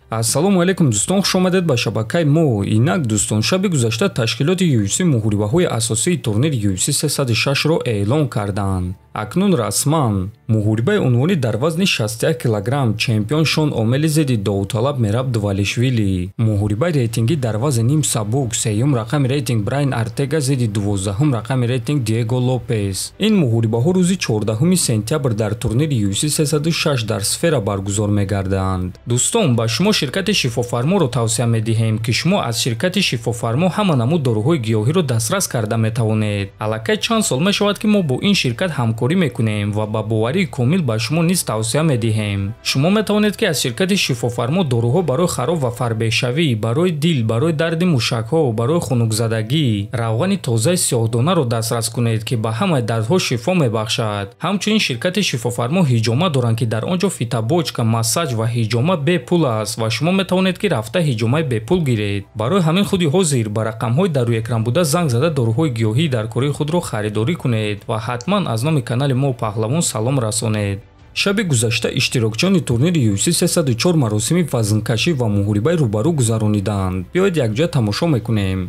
ассалому алайкум дӯстон, хуш омадед ба шабакаи мо. Инак дӯстон, шаби гузашта ташкилоти UFC муҳорибаҳои асосии турнири UFC 306-ро эълон карданд. акнун расман муҳорибаи унвони дар вазни 61 кг чемпион Шон Омели зидди Довталаб Мераб Дувалишвили, муҳорибаи рейтинги дар вазни ним сабук, сеюм рақами рейтинг Брайан Артега зидди 12-ум рақами рейтинг Диего Лопес. Ин муҳорибаҳо рӯзи 14 сентябр дар турнири UFC 306 дар сфера баргузор мегарданд. дӯстон, ба шумо ширкати шифофарморо тавсия медиҳем ки шумо аз ширкати шифофармо ҳама намуд доруҳои гиёҳиро дастрас карда метавонед. аллакай чанд сол мешавад ки мо бо ин ширкат ҳамкорӣ мекунем ва ба боварии комил ба шумо низ тавсия медиҳем. шумо метавонед ки аз ширкати шифофармо доруҳо барои хароб ва фарбешавӣ, барои дил, барои дарди мушакҳо, барои хунукзадагӣ, равғани тозаи сиёҳдонаро дастрас кунед ки ба ҳамаи дардҳо шифо мебахшад. ҳамчунин ширкати шифофармо ҳиҷома доранд ки дар он ҷо фитобочка, массаҷ ва ҳиҷома бепул аст ва шумо метавонед ки рафта ҳиҷомаи бепул гиред. барои ҳамин худи ҳозир ба рақамҳои дар рӯи экран буда занг зада доруҳои гиёҳии дар кории худро харидорӣ кунед ва ҳатман аз номи канали мо паҳлавон салом расонед. шаби гузашта иштирокчиёни турнири UFC 304 маросими вазнкашӣ ва муҳорибаи рӯбарӯ гузарониданд. биёед якҷоя тамошо мекунем.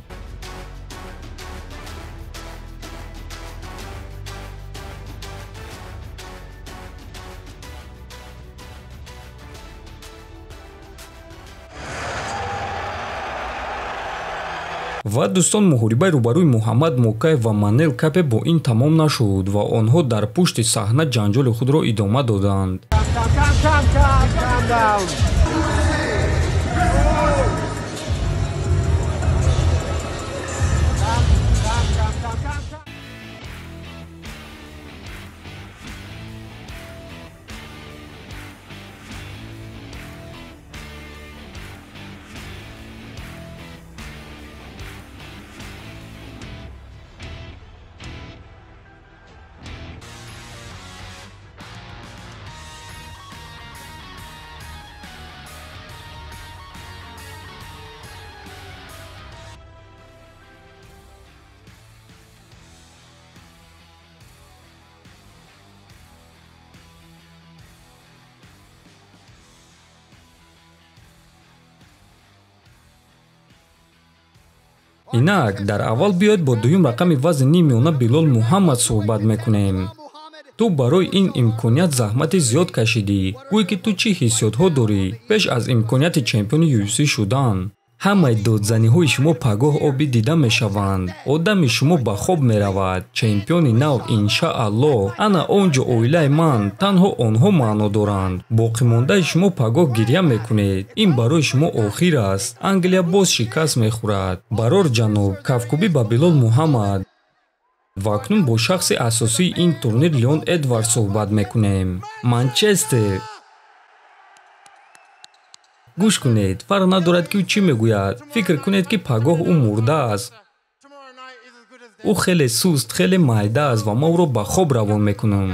ва дӯстон, муҳорибаи рӯбарӯи Муҳаммад Мокаев ва Манел Капе бо ин тамом нашуд ва онҳо дар пушти саҳна ҷанҷоли худро идома доданд. инак дар аввал биёед бо дуюм рақами вазни нимёна Билол Муҳаммад суҳбат мекунем. ту барои ин имконият заҳмати зиёд кашидӣ. гӯй ки ту чӣ ҳиссиётҳо дорӣ пеш аз имконияти чемпиони UFC шудан? ҳамаи додзаниҳои шумо пагоҳ оби дида мешаванд. одами шумо ба хоб меравад. чемпиони нав, иншааллоҳ. ана он ҷо оилаи ман, танҳо онҳо маъно доранд. боқимондаи шумо пагоҳ гирья мекунед. ин барои шумо охир аст. англия боз шикаст мехӯрад. барор ҷаноб, кафкубӣ ба Билол Муҳаммад. ва акнун бо шахси асосии ин турнир Леон Эдвардс суҳбат мекунем. Манчестер. гӯш кунед, фарқ надорад ки ӯ чӣ мегӯяд. фикр кунед ки пагоҳ ӯ мурдааст. ӯ хеле суст, хеле майда аст ва мо ӯро ба хоб равон мекунем.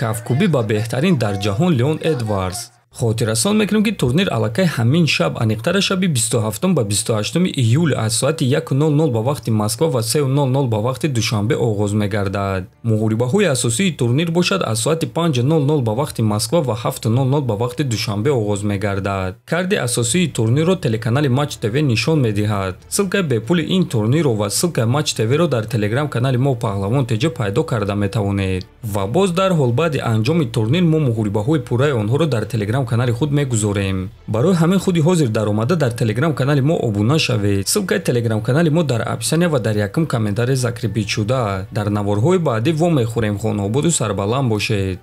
кафкубӣ ба беҳтарин дар ҷаҳон Леон Эдвардс. хотиррасон мекунем ки турнир аллакай ҳамин шаб, аниқтара шаби 27 ба 28 июл аз соати 1:00 ба вақти Москва ва 3:00 ба вақти Душанбе оғоз мегардад. муҳорибаҳои асосии турнир бошад аз соати 5:00 ба вақти Москва ва 7:00 ба вақти Душанбе оғоз мегардад. карди асосии турнирро телеканали Матч ТВ нишон медиҳад. ссилкаи бепули ин турнирро ва ссилкаи Матч ТВ-ро дар телеграм-канали мо Паҳлавон теҷа пайдо карда метавонед. ва боз дар ҳол баъди анҷоми турнир мо муҳорибаҳои пурраи онҳоро дар телеграм-канали худ мегузорем. барои ҳамин худи ҳозир даромада дар телеграм-канали мо обуна шавед. ссилкаи телеграм-канали мо дар описания ва дар якум комментария закрепид шуда. дар наворҳои баъдӣ вомехӯрем. хонободу сарбаланд бошед.